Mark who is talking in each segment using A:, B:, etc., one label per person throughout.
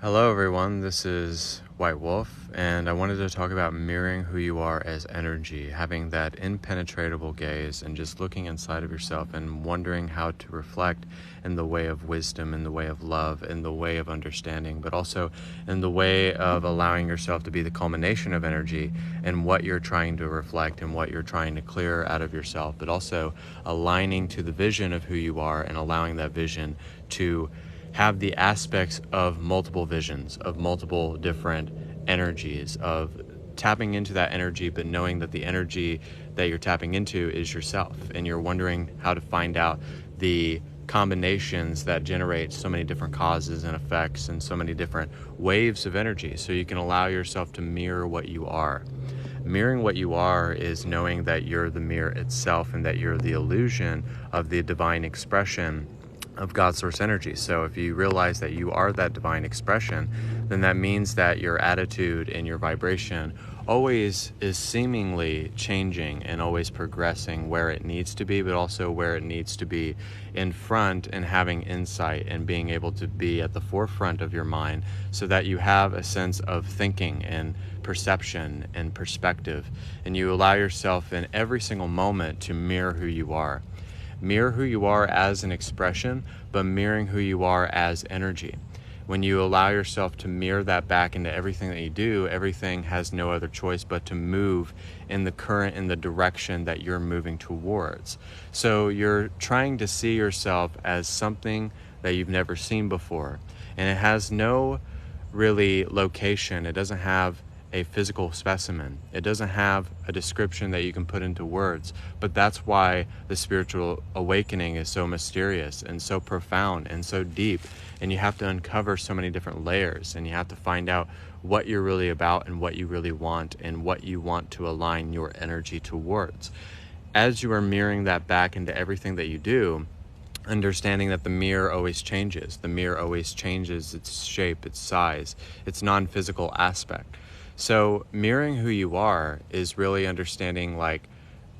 A: Hello everyone, this is White Wolf, and I wanted to talk about mirroring who you are as energy, having that impenetrable gaze and just looking inside of yourself and wondering how to reflect in the way of wisdom, in the way of love, in the way of understanding, but also in the way of allowing yourself to be the culmination of energy and what you're trying to reflect and what you're trying to clear out of yourself, but also aligning to the vision of who you are and allowing that vision to have the aspects of multiple visions, of multiple different energies, of tapping into that energy, but knowing that the energy that you're tapping into is yourself. And you're wondering how to find out the combinations that generate so many different causes and effects and so many different waves of energy, so you can allow yourself to mirror what you are. Mirroring what you are is knowing that you're the mirror itself and that you're the illusion of the divine expression of God source energy. So if you realize that you are that divine expression, then that means that your attitude and your vibration always is seemingly changing and always progressing where it needs to be, but also where it needs to be in front and having insight and being able to be at the forefront of your mind so that you have a sense of thinking and perception and perspective, and you allow yourself in every single moment to mirror who you are. Mirror who you are as an expression, but mirroring who you are as energy. When you allow yourself to mirror that back into everything that you do, everything has no other choice but to move in the current, in the direction that you're moving towards. So you're trying to see yourself as something that you've never seen before. And it has no really location. It doesn't have a physical specimen. It doesn't have a description that you can put into words, but that's why the spiritual awakening is so mysterious and so profound and so deep, and you have to uncover so many different layers, and you have to find out what you're really about and what you really want and what you want to align your energy towards. As you are mirroring that back into everything that you do, understanding that the mirror always changes. The mirror always changes its shape, its size, its non-physical aspect. So mirroring who you are is really understanding, like,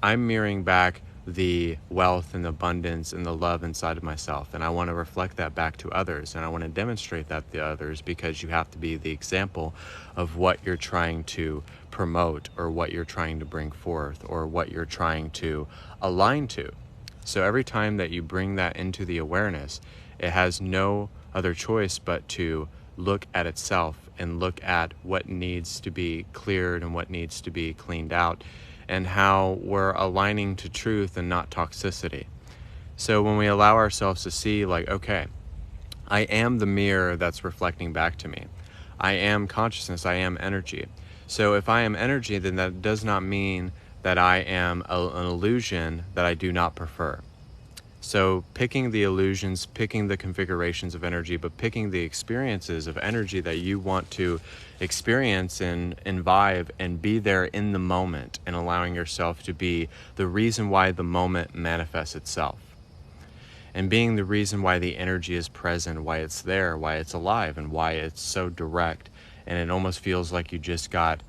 A: I'm mirroring back the wealth and the abundance and the love inside of myself, and I want to reflect that back to others, and I want to demonstrate that to others, because you have to be the example of what you're trying to promote or what you're trying to bring forth or what you're trying to align to. So every time that you bring that into the awareness, it has no other choice but to look at itself and look at what needs to be cleared and what needs to be cleaned out, and how we're aligning to truth and not toxicity. So when we allow ourselves to see, like, okay, I am the mirror that's reflecting back to me. I am consciousness, I am energy. So if I am energy, then that does not mean that I am an illusion that I do not prefer. So picking the illusions, picking the configurations of energy, but picking the experiences of energy that you want to experience and vibe and be there in the moment, and allowing yourself to be the reason why the moment manifests itself. And being the reason why the energy is present, why it's there, why it's alive, and why it's so direct. And it almost feels like you just got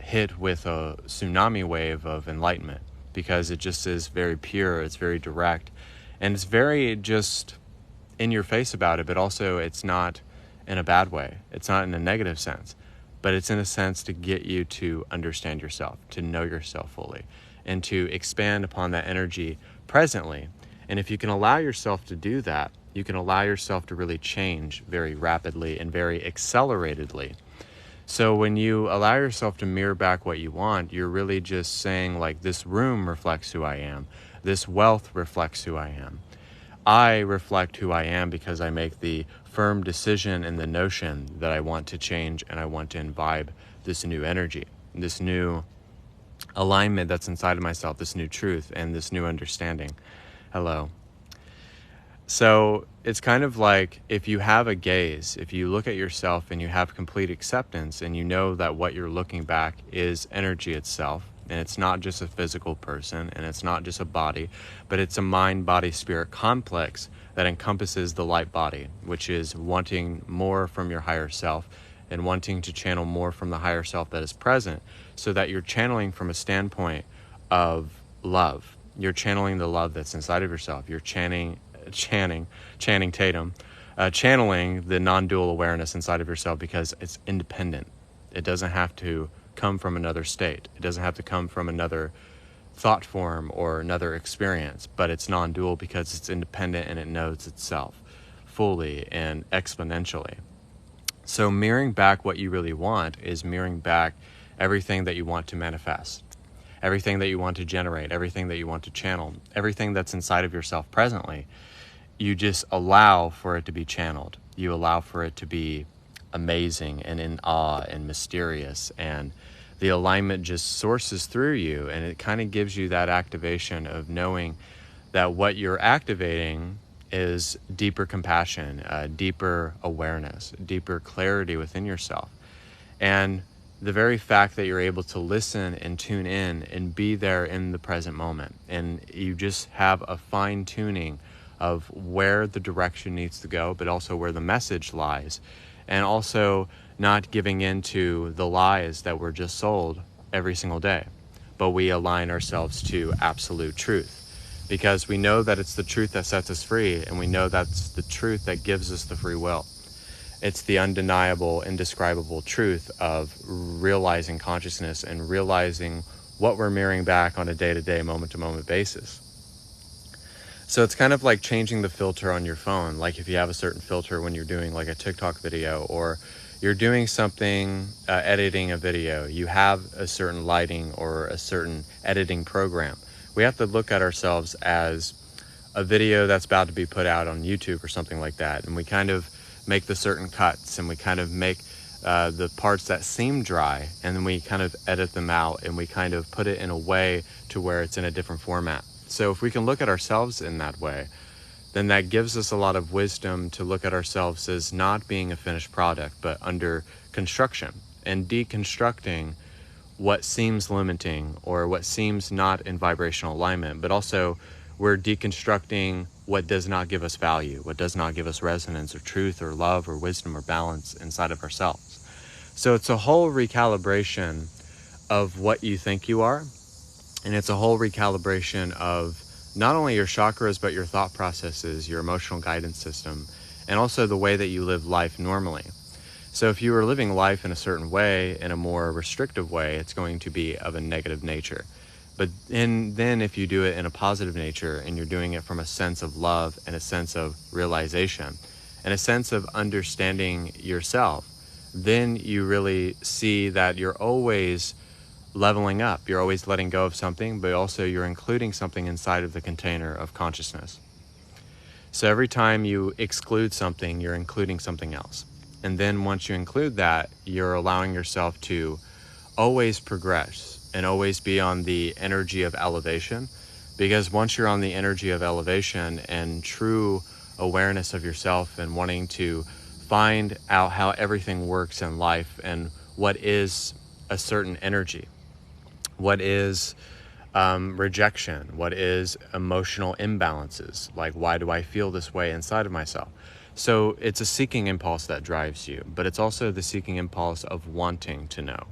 A: hit with a tsunami wave of enlightenment, because it just is very pure, it's very direct. And it's very just in your face about it, but also it's not in a bad way. It's not in a negative sense, but it's in a sense to get you to understand yourself, to know yourself fully, and to expand upon that energy presently. And if you can allow yourself to do that, you can allow yourself to really change very rapidly and very acceleratedly. So when you allow yourself to mirror back what you want, you're really just saying, like, this room reflects who I am. This wealth reflects who I am. I reflect who I am because I make the firm decision and the notion that I want to change, and I want to imbibe this new energy, this new alignment that's inside of myself, this new truth and this new understanding. Hello. So it's kind of like, if you have a gaze, if you look at yourself and you have complete acceptance, and you know that what you're looking back is energy itself, and it's not just a physical person, and it's not just a body, but it's a mind, body, spirit complex that encompasses the light body, which is wanting more from your higher self and wanting to channel more from the higher self that is present, so that you're channeling from a standpoint of love. You're channeling the love that's inside of yourself. You're chanting Tatum, channeling the non-dual awareness inside of yourself, because it's independent. It doesn't have to come from another state. It doesn't have to come from another thought form or another experience, but it's non-dual because it's independent and it knows itself fully and exponentially. So mirroring back what you really want is mirroring back everything that you want to manifest, everything that you want to generate, everything that you want to channel, everything that's inside of yourself presently. You just allow for it to be channeled. You allow for it to be amazing and in awe and mysterious, and the alignment just sources through you, and it kind of gives you that activation of knowing that what you're activating is deeper compassion, deeper awareness, deeper clarity within yourself. And the very fact that you're able to listen and tune in and be there in the present moment, and you just have a fine tuning of where the direction needs to go, but also where the message lies, and also not giving in to the lies that we're just sold every single day, but we align ourselves to absolute truth, because we know that it's the truth that sets us free, and we know that's the truth that gives us the free will. It's the undeniable, indescribable truth of realizing consciousness and realizing what we're mirroring back on a day-to-day, moment-to-moment basis. So it's kind of like changing the filter on your phone. Like if you have a certain filter when you're doing like a TikTok video, or you're doing something, editing a video, you have a certain lighting or a certain editing program. We have to look at ourselves as a video that's about to be put out on YouTube or something like that. And we kind of make the certain cuts, and we kind of make the parts that seem dry, and then we kind of edit them out, and we kind of put it in a way to where it's in a different format. So if we can look at ourselves in that way, then that gives us a lot of wisdom to look at ourselves as not being a finished product, but under construction, and deconstructing what seems limiting or what seems not in vibrational alignment. But also we're deconstructing what does not give us value, what does not give us resonance or truth or love or wisdom or balance inside of ourselves. So it's a whole recalibration of what you think you are, and it's a whole recalibration of not only your chakras, but your thought processes, your emotional guidance system, and also the way that you live life normally. So if you were living life in a certain way, in a more restrictive way, it's going to be of a negative nature. But then if you do it in a positive nature, and you're doing it from a sense of love and a sense of realization and a sense of understanding yourself, then you really see that you're always leveling up. You're always letting go of something, but also you're including something inside of the container of consciousness. So every time you exclude something, you're including something else. And then once you include that, you're allowing yourself to always progress and always be on the energy of elevation. Because once you're on the energy of elevation and true awareness of yourself, and wanting to find out how everything works in life, and what is a certain energy, what is rejection, what is emotional imbalances, like why do I feel this way inside of myself. So it's a seeking impulse that drives you, but it's also the seeking impulse of wanting to know.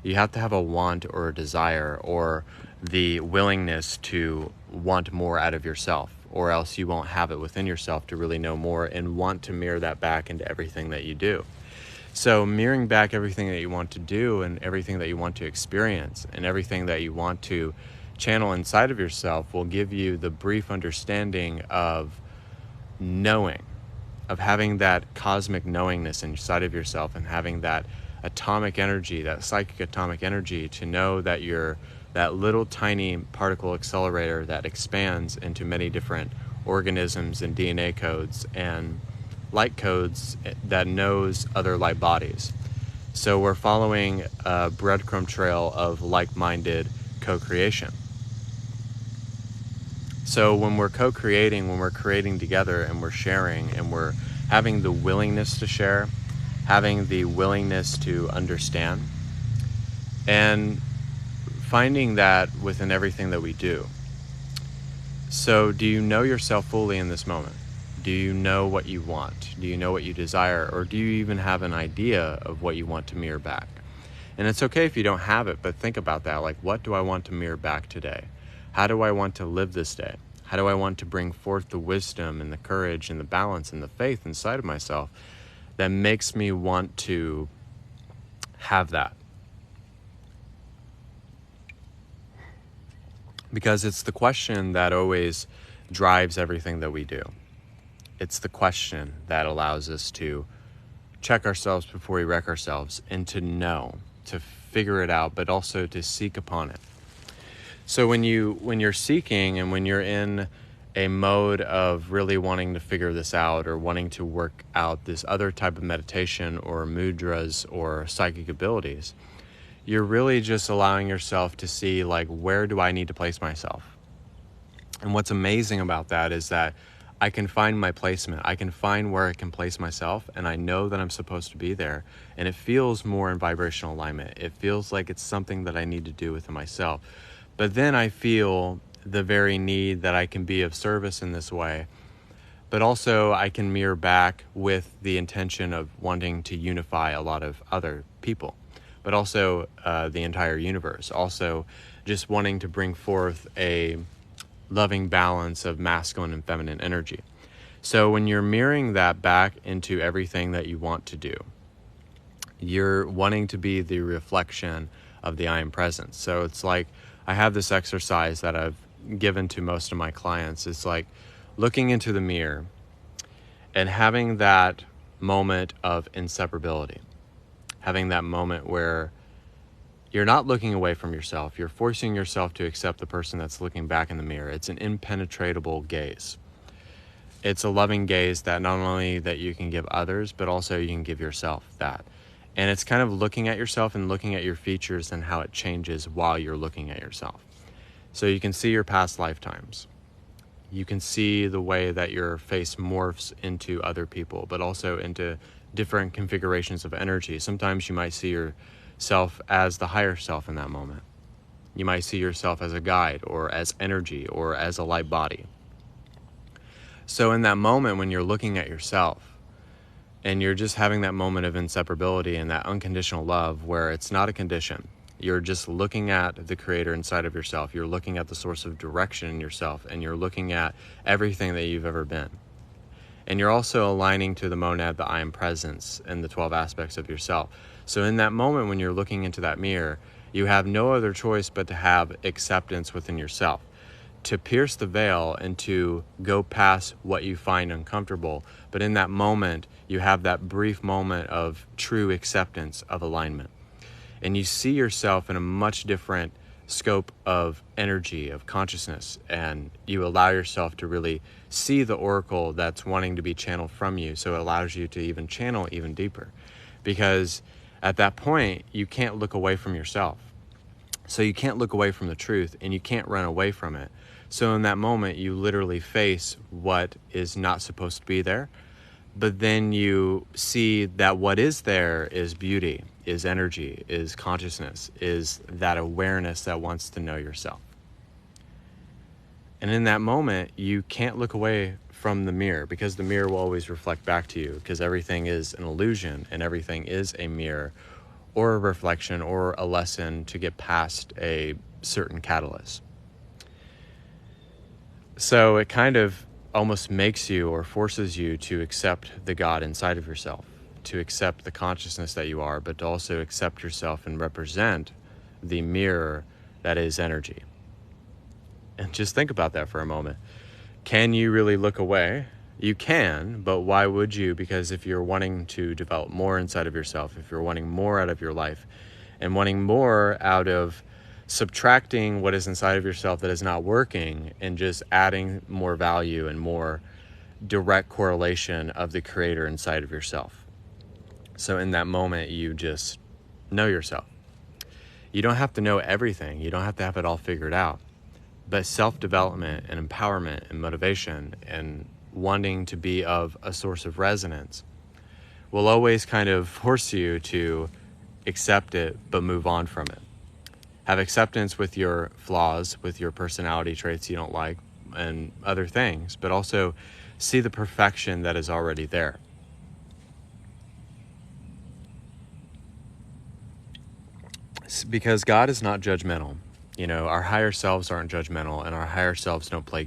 A: You have to have a want or a desire, or the willingness to want more out of yourself, or else you won't have it within yourself to really know more and want to mirror that back into everything that you do. So mirroring back everything that you want to do, and everything that you want to experience, and everything that you want to channel inside of yourself will give you the brief understanding of knowing, of having that cosmic knowingness inside of yourself, and having that atomic energy, that psychic atomic energy, to know that you're that little tiny particle accelerator that expands into many different organisms and DNA codes and light codes that knows other light bodies. So we're following a breadcrumb trail of like-minded co-creation. So when we're co-creating, when we're creating together, and we're sharing, and we're having the willingness to share, having the willingness to understand, and finding that within everything that we do. So do you know yourself fully in this moment? Do you know what you want? Do you know what you desire? Or do you even have an idea of what you want to mirror back? And it's okay if you don't have it, but think about that. Like, what do I want to mirror back today? How do I want to live this day? How do I want to bring forth the wisdom and the courage and the balance and the faith inside of myself that makes me want to have that? Because it's the question that always drives everything that we do. It's the question that allows us to check ourselves before we wreck ourselves, and to know, to figure it out, but also to seek upon it. So when you're seeking, and when you're in a mode of really wanting to figure this out, or wanting to work out this other type of meditation or mudras or psychic abilities, you're really just allowing yourself to see, like, where do I need to place myself? And what's amazing about that is that I can find my placement. I can find where I can place myself, and I know that I'm supposed to be there. And it feels more in vibrational alignment. It feels like it's something that I need to do within myself. But then I feel the very need that I can be of service in this way. But also I can mirror back with the intention of wanting to unify a lot of other people, but also the entire universe. Also just wanting to bring forth a loving balance of masculine and feminine energy. So when you're mirroring that back into everything that you want to do, you're wanting to be the reflection of the I Am Presence. So it's like, I have this exercise that I've given to most of my clients. It's like looking into the mirror and having that moment of inseparability, having that moment where you're not looking away from yourself. You're forcing yourself to accept the person that's looking back in the mirror. It's an impenetrable gaze. It's a loving gaze that not only that you can give others, but also you can give yourself that. And it's kind of looking at yourself and looking at your features and how it changes while you're looking at yourself. So you can see your past lifetimes. You can see the way that your face morphs into other people, but also into different configurations of energy. Sometimes you might see yourself as the higher self in that moment. You might see yourself as a guide, or as energy, or as a light body. So in that moment when you're looking at yourself, and you're just having that moment of inseparability and that unconditional love where it's not a condition. You're just looking at the creator inside of yourself. You're looking at the source of direction in yourself, and you're looking at everything that you've ever been. And you're also aligning to the monad, the I Am Presence, and the 12 aspects of yourself. So in that moment when you're looking into that mirror, you have no other choice but to have acceptance within yourself, to pierce the veil and to go past what you find uncomfortable. But in that moment, you have that brief moment of true acceptance of alignment. And you see yourself in a much different scope of energy, of consciousness, and you allow yourself to really see the oracle that's wanting to be channeled from you. So it allows you to even channel even deeper, because at that point, you can't look away from yourself. So you can't look away from the truth, and you can't run away from it. So in that moment, you literally face what is not supposed to be there, but then you see that what is there is beauty, is energy, is consciousness, is that awareness that wants to know yourself. And in that moment, you can't look away from the mirror, because the mirror will always reflect back to you, because everything is an illusion and everything is a mirror or a reflection or a lesson to get past a certain catalyst. So it kind of almost makes you or forces you to accept the God inside of yourself, to accept the consciousness that you are, but to also accept yourself and represent the mirror that is energy. And just think about that for a moment. Can you really look away? You can, but why would you? Because if you're wanting to develop more inside of yourself, if you're wanting more out of your life, and wanting more out of subtracting what is inside of yourself that is not working, and just adding more value and more direct correlation of the creator inside of yourself. So in that moment, you just know yourself. You don't have to know everything. You don't have to have it all figured out. But self-development and empowerment and motivation and wanting to be of a source of resonance will always kind of force you to accept it, but move on from it. Have acceptance with your flaws, with your personality traits you don't like, and other things, but also see the perfection that is already there. Because God is not judgmental. You know, our higher selves aren't judgmental, and our higher selves don't play